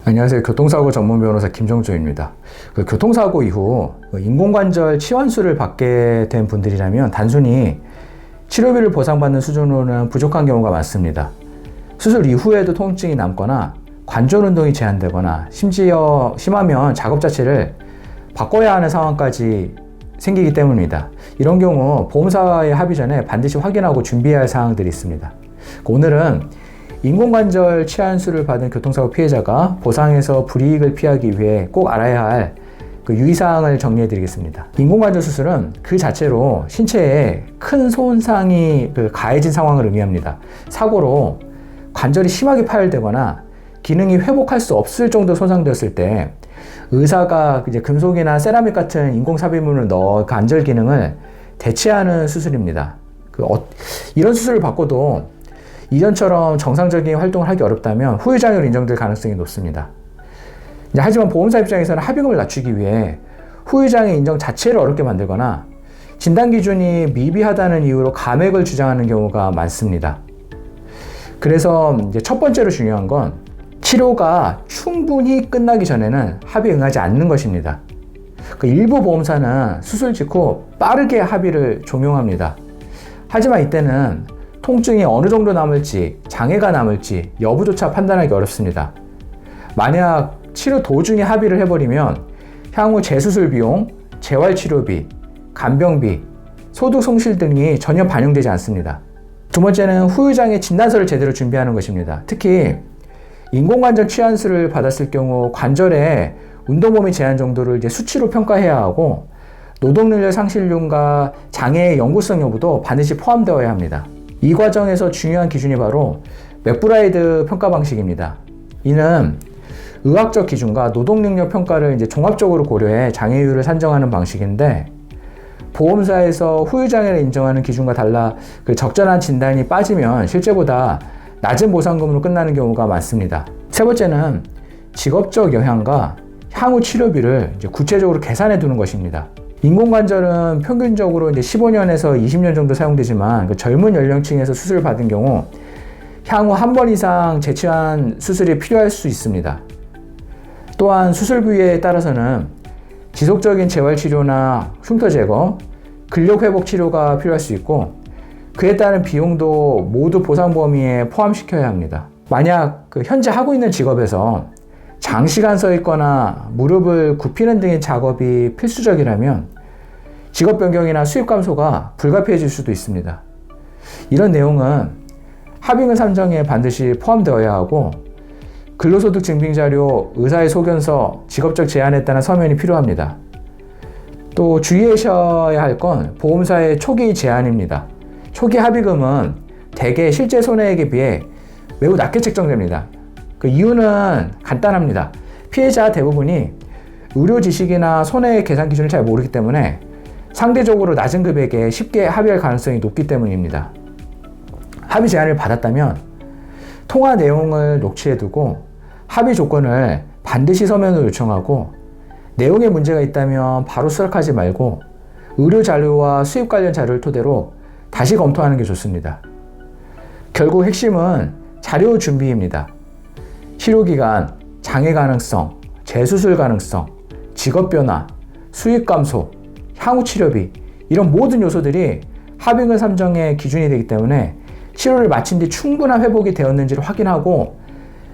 안녕하세요. 교통사고 전문 변호사 김정조입니다. 교통사고 이후 인공관절 치환수를 받게 된 분들이라면 단순히 치료비를 보상받는 수준으로는 부족한 경우가 많습니다. 수술 이후에도 통증이 남거나 관절 운동이 제한되거나 심하면 작업 자체를 바꿔야 하는 상황까지 생기기 때문입니다. 이런 경우 보험사와의 합의 전에 반드시 확인하고 준비해야 할 사항들이 있습니다. 오늘은 인공관절 치환수를 받은 교통사고 피해자가 보상에서 불이익을 피하기 위해 꼭 알아야 할 유의사항을 정리해 드리겠습니다. 인공관절 수술은 그 자체로 신체에 큰 손상이 가해진 상황을 의미합니다. 사고로 관절이 심하게 파열되거나 기능이 회복할 수 없을 정도 손상되었을 때 의사가 이제 금속이나 세라믹 같은 인공삽입물을 넣어 관절 기능을 대체하는 수술입니다. 이런 수술을 받고도 이전처럼 정상적인 활동을 하기 어렵다면 후유장애로 인정될 가능성이 높습니다. 하지만 보험사 입장에서는 합의금을 낮추기 위해 후유장애 인정 자체를 어렵게 만들거나 진단 기준이 미비하다는 이유로 감액을 주장하는 경우가 많습니다. 그래서 이제 첫 번째로 중요한 건 치료가 충분히 끝나기 전에는 합의에 응하지 않는 것입니다. 일부 보험사는 수술 직후 빠르게 합의를 종용합니다. 하지만 이때는 통증이 어느 정도 남을지, 장애가 남을지 여부조차 판단하기 어렵습니다. 만약 치료 도중에 합의를 해버리면 향후 재수술 비용, 재활치료비, 간병비, 소득 손실 등이 전혀 반영되지 않습니다. 두 번째는 후유장애 진단서를 제대로 준비하는 것입니다. 특히 인공관절 치환수를 받았을 경우 관절의 운동범위 제한 정도를 이제 수치로 평가해야 하고 노동능력 상실률과 장애의 영구성 여부도 반드시 포함되어야 합니다. 이 과정에서 중요한 기준이 바로 맥브라이드 평가 방식입니다. 이는 의학적 기준과 노동능력 평가를 이제 종합적으로 고려해 장애율을 산정하는 방식인데 보험사에서 후유장애를 인정하는 기준과 달라 적절한 진단이 빠지면 실제보다 낮은 보상금으로 끝나는 경우가 많습니다. 세 번째는 직업적 영향과 향후 치료비를 이제 구체적으로 계산해 두는 것입니다. 인공관절은 평균적으로 이제 15년에서 20년 정도 사용되지만 젊은 연령층에서 수술을 받은 경우 향후 한 번 이상 재치환 수술이 필요할 수 있습니다. 또한 수술 부위에 따라서는 지속적인 재활치료나 흉터 제거, 근력회복 치료가 필요할 수 있고 그에 따른 비용도 모두 보상 범위에 포함시켜야 합니다. 만약 현재 하고 있는 직업에서 장시간 서 있거나 무릎을 굽히는 등의 작업이 필수적이라면 직업 변경이나 수입 감소가 불가피해질 수도 있습니다. 이런 내용은 합의금 산정에 반드시 포함되어야 하고 근로소득 증빙자료, 의사의 소견서, 직업적 제한에 따른 서면이 필요합니다. 또 주의하셔야 할 건 보험사의 초기 제한입니다. 초기 합의금은 대개 실제 손해액에 비해 매우 낮게 책정됩니다. 그 이유는 간단합니다. 피해자 대부분이 의료 지식이나 손해액 계산 기준을 잘 모르기 때문에 상대적으로 낮은 금액에 쉽게 합의할 가능성이 높기 때문입니다. 합의 제안을 받았다면 통화 내용을 녹취해두고 합의 조건을 반드시 서면으로 요청하고 내용에 문제가 있다면 바로 수락하지 말고 의료 자료와 수입 관련 자료를 토대로 다시 검토하는 게 좋습니다. 결국 핵심은 자료 준비입니다. 치료기간, 장애 가능성, 재수술 가능성, 직업 변화, 수익 감소, 향후 치료비 이런 모든 요소들이 합의금 산정의 기준이 되기 때문에 치료를 마친 뒤 충분한 회복이 되었는지를 확인하고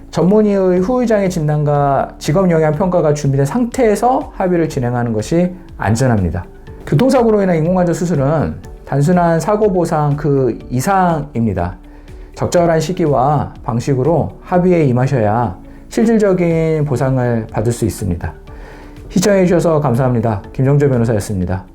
전문의의 후유장애 진단과 직업 영향 평가가 준비된 상태에서 합의를 진행하는 것이 안전합니다. 교통사고로 인한 인공관절 수술은 단순한 사고 보상 그 이상입니다. 적절한 시기와 방식으로 합의에 임하셔야 실질적인 보상을 받을 수 있습니다. 시청해 주셔서 감사합니다. 김정조 변호사였습니다.